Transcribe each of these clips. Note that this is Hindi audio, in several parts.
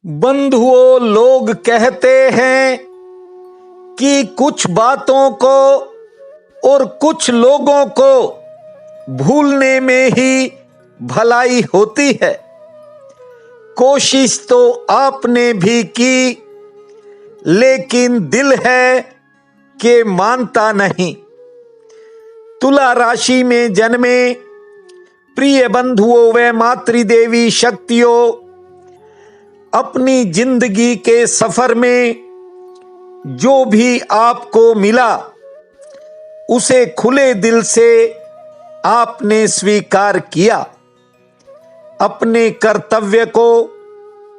बंधुओं, लोग कहते हैं कि कुछ बातों को और कुछ लोगों को भूलने में ही भलाई होती है। कोशिश तो आपने भी की, लेकिन दिल है कि मानता नहीं। तुला राशि में जन्मे प्रिय बंधुओं व मातृदेवी शक्तियों, अपनी जिंदगी के सफर में जो भी आपको मिला उसे खुले दिल से आपने स्वीकार किया। अपने कर्तव्य को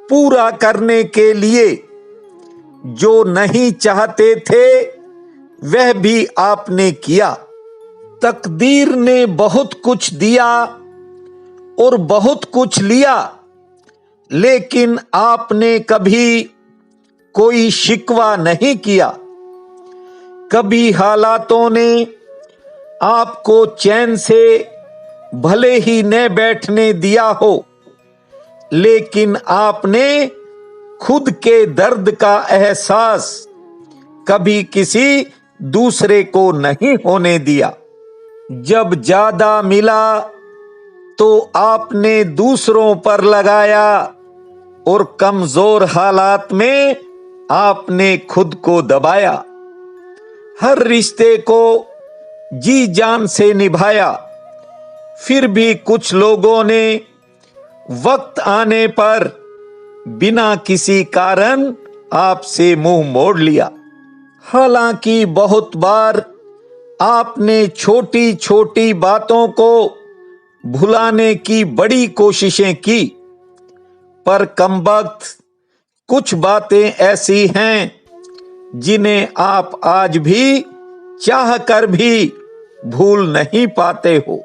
पूरा करने के लिए जो नहीं चाहते थे वह भी आपने किया। तकदीर ने बहुत कुछ दिया और बहुत कुछ लिया, लेकिन आपने कभी कोई शिकवा नहीं किया। कभी हालातों ने आपको चैन से भले ही न बैठने दिया हो, लेकिन आपने खुद के दर्द का एहसास कभी किसी दूसरे को नहीं होने दिया। जब ज्यादा मिला तो आपने दूसरों पर लगाया और कमजोर हालात में आपने खुद को दबाया। हर रिश्ते को जी जान से निभाया, फिर भी कुछ लोगों ने वक्त आने पर बिना किसी कारण आपसे मुंह मोड़ लिया। हालांकि बहुत बार आपने छोटी छोटी बातों को भुलाने की बड़ी कोशिशें की, पर कमबख्त कुछ बातें ऐसी हैं जिन्हें आप आज भी चाह कर भी भूल नहीं पाते हो।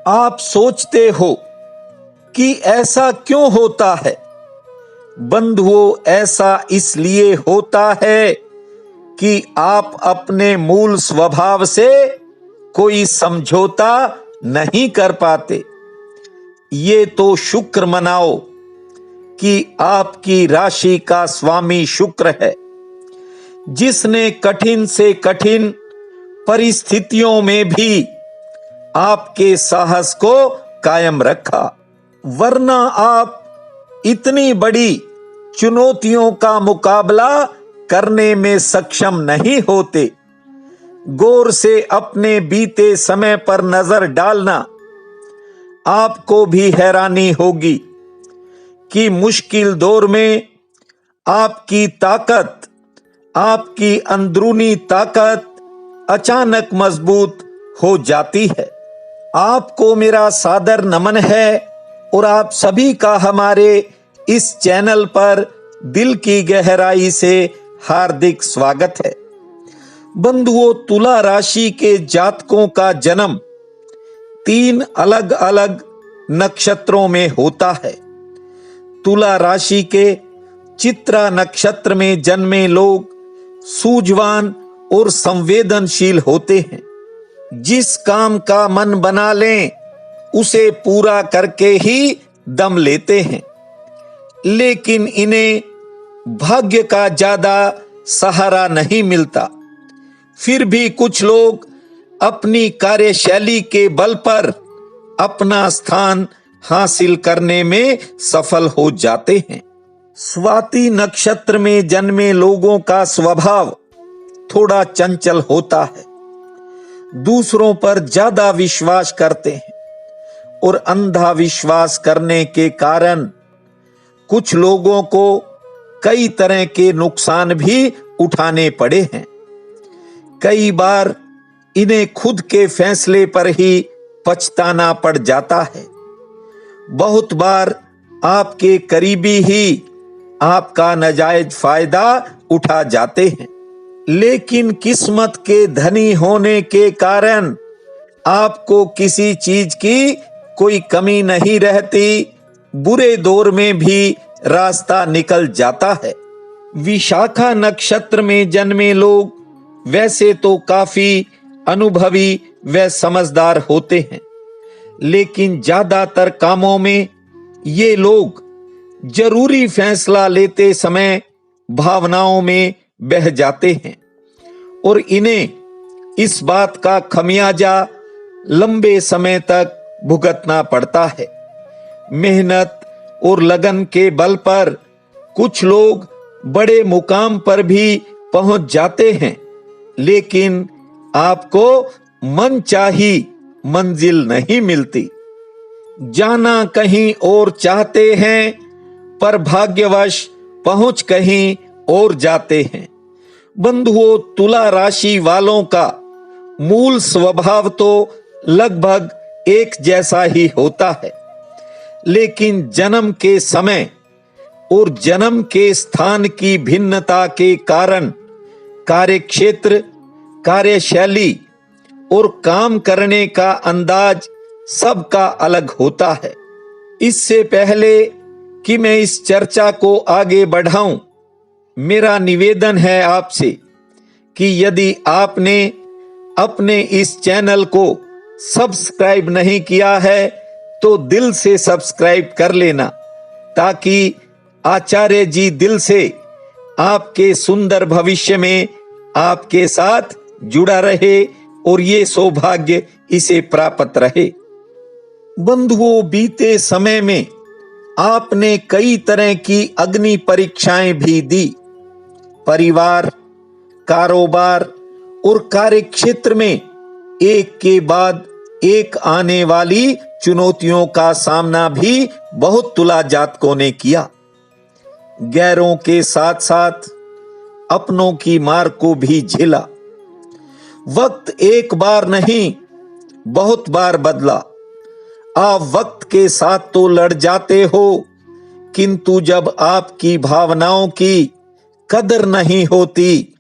आप सोचते हो कि ऐसा क्यों होता है। बंधुओं, ऐसा इसलिए होता है कि आप अपने मूल स्वभाव से कोई समझौता नहीं कर पाते। ये तो शुक्र मनाओ कि आपकी राशि का स्वामी शुक्र है, जिसने कठिन से कठिन परिस्थितियों में भी आपके साहस को कायम रखा। वरना आप इतनी बड़ी चुनौतियों का मुकाबला करने में सक्षम नहीं होते। गौर से अपने बीते समय पर नजर डालना, आपको भी हैरानी होगी कि मुश्किल दौर में आपकी ताकत, आपकी अंदरूनी ताकत अचानक मजबूत हो जाती है। आपको मेरा सादर नमन है और आप सभी का हमारे इस चैनल पर दिल की गहराई से हार्दिक स्वागत है। बंधुओं, तुला राशि के जातकों का जन्म 3 अलग अलग नक्षत्रों में होता है। तुला राशि के चित्रा नक्षत्र में जन्मे लोग सूझवान और संवेदनशील होते हैं। जिस काम का मन बना लें उसे पूरा करके ही दम लेते हैं, लेकिन इन्हें भाग्य का ज्यादा सहारा नहीं मिलता। फिर भी कुछ लोग अपनी कार्यशैली के बल पर अपना स्थान हासिल करने में सफल हो जाते हैं। स्वाति नक्षत्र में जन्मे लोगों का स्वभाव थोड़ा चंचल होता है, दूसरों पर ज्यादा विश्वास करते हैं और अंधा विश्वास करने के कारण कुछ लोगों को कई तरह के नुकसान भी उठाने पड़े हैं। कई बार इन्हें खुद के फैसले पर ही पछताना पड़ जाता है। बहुत बार आपके करीबी ही आपका नाजायज फायदा उठा जाते हैं, लेकिन किस्मत के धनी होने के कारण आपको किसी चीज की कोई कमी नहीं रहती। बुरे दौर में भी रास्ता निकल जाता है। विशाखा नक्षत्र में जन्मे लोग वैसे तो काफी अनुभवी व समझदार होते हैं, लेकिन ज्यादातर कामों में ये लोग जरूरी फैसला लेते समय भावनाओं में बह जाते हैं और इन्हें इस बात का खमियाजा लंबे समय तक भुगतना पड़ता है। मेहनत और लगन के बल पर कुछ लोग बड़े मुकाम पर भी पहुंच जाते हैं, लेकिन आपको मनचाही मंजिल नहीं मिलती। जाना कहीं और चाहते हैं, पर भाग्यवश पहुंच कहीं और जाते हैं। बंधुओं, तुला राशि वालों का मूल स्वभाव तो लगभग एक जैसा ही होता है, लेकिन जन्म के समय और जन्म के स्थान की भिन्नता के कारण कार्यक्षेत्र, कार्यशैली और काम करने का अंदाज सबका अलग होता है। इससे पहले कि मैं इस चर्चा को आगे बढ़ाऊं, मेरा निवेदन है आपसे कि यदि आपने अपने इस चैनल को सब्सक्राइब नहीं किया है तो दिल से सब्सक्राइब कर लेना, ताकि आचार्य जी दिल से आपके सुंदर भविष्य में आपके साथ जुड़ा रहे और ये सौभाग्य इसे प्राप्त रहे। बंधुओं, बीते समय में आपने कई तरह की अग्नि परीक्षाएं भी दी। परिवार, कारोबार और कार्यक्षेत्र में एक के बाद एक आने वाली चुनौतियों का सामना भी बहुत तुला जातकों ने किया। गैरों के साथ साथ अपनों की मार को भी झेला। वक्त एक बार नहीं, बहुत बार बदला। आप वक्त के साथ तो लड़ जाते हो, किंतु जब आपकी भावनाओं की कदर नहीं होती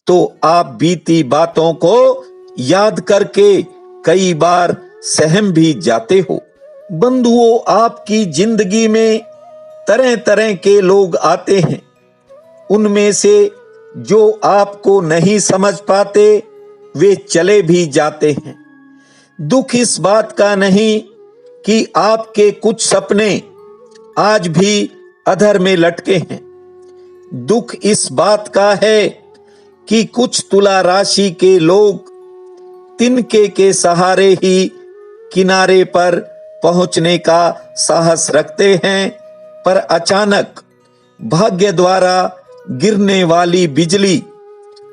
तो आप बीती बातों को याद करके कई बार सहम भी जाते हो। बंधुओं, आपकी जिंदगी में तरह तरह के लोग आते हैं। उनमें से जो आपको नहीं समझ पाते वे चले भी जाते हैं। दुख इस बात का नहीं कि आपके कुछ सपने आज भी अधर में लटके हैं। दुख इस बात का है कि कुछ तुला राशि के लोग तिनके के सहारे ही किनारे पर पहुंचने का साहस रखते हैं, पर अचानक भाग्य द्वारा गिरने वाली बिजली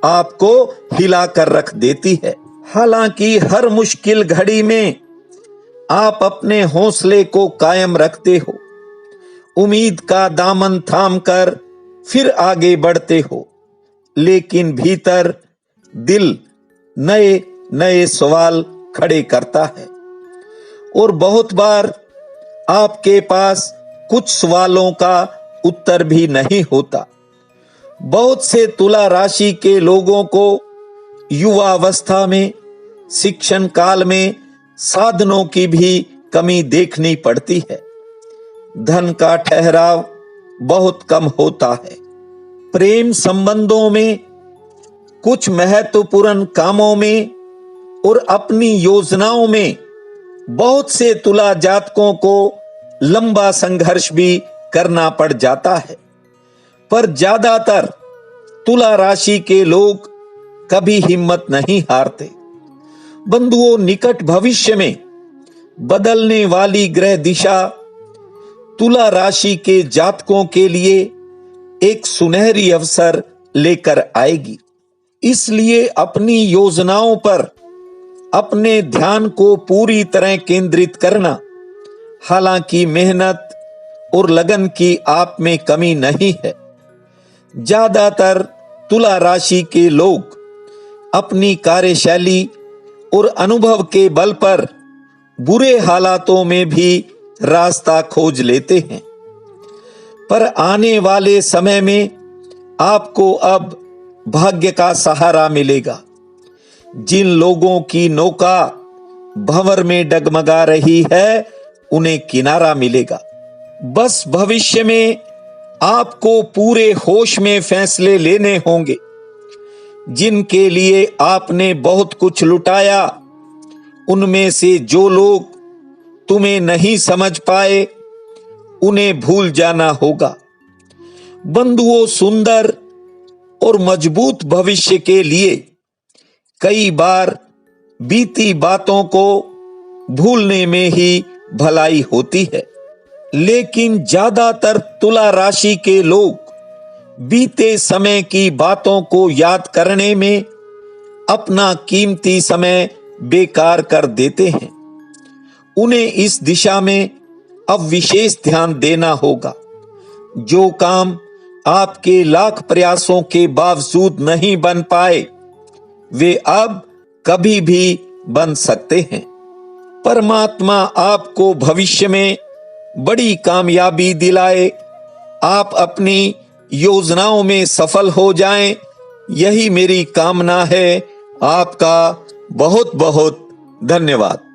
आपको हिलाकर रख देती है। हालांकि हर मुश्किल घड़ी में आप अपने हौसले को कायम रखते हो, उम्मीद का दामन थामकर फिर आगे बढ़ते हो, लेकिन भीतर दिल नए नए सवाल खड़े करता है और बहुत बार आपके पास कुछ सवालों का उत्तर भी नहीं होता। बहुत से तुला राशि के लोगों को युवावस्था में, शिक्षण काल में साधनों की भी कमी देखनी पड़ती है। धन का ठहराव बहुत कम होता है। प्रेम संबंधों में, कुछ महत्वपूर्ण कामों में और अपनी योजनाओं में बहुत से तुला जातकों को लंबा संघर्ष भी करना पड़ जाता है, पर ज्यादातर तुला राशि के लोग कभी हिम्मत नहीं हारते। बंधुओं, निकट भविष्य में बदलने वाली ग्रह दिशा तुला राशि के जातकों के लिए एक सुनहरी अवसर लेकर आएगी। इसलिए अपनी योजनाओं पर अपने ध्यान को पूरी तरह केंद्रित करना। हालांकि मेहनत और लगन की आप में कमी नहीं है। ज्यादातर तुला राशि के लोग अपनी कार्यशैली और अनुभव के बल पर बुरे हालातों में भी रास्ता खोज लेते हैं, पर आने वाले समय में आपको अब भाग्य का सहारा मिलेगा। जिन लोगों की नौका भंवर में डगमगा रही है, उन्हें किनारा मिलेगा। बस भविष्य में आपको पूरे होश में फैसले लेने होंगे। जिनके लिए आपने बहुत कुछ लुटाया, उनमें से जो लोग तुम्हें नहीं समझ पाए, उन्हें भूल जाना होगा। बंधुओं, सुंदर और मजबूत भविष्य के लिए कई बार बीती बातों को भूलने में ही भलाई होती है, लेकिन ज्यादातर तुला राशि के लोग बीते समय की बातों को याद करने में अपना कीमती समय बेकार कर देते हैं। उन्हें इस दिशा में अब विशेष ध्यान देना होगा। जो काम आपके लाख प्रयासों के बावजूद नहीं बन पाए, वे अब कभी भी बन सकते हैं। परमात्मा आपको भविष्य में बड़ी कामयाबी दिलाए, आप अपनी योजनाओं में सफल हो जाएं, यही मेरी कामना है। आपका बहुत बहुत धन्यवाद।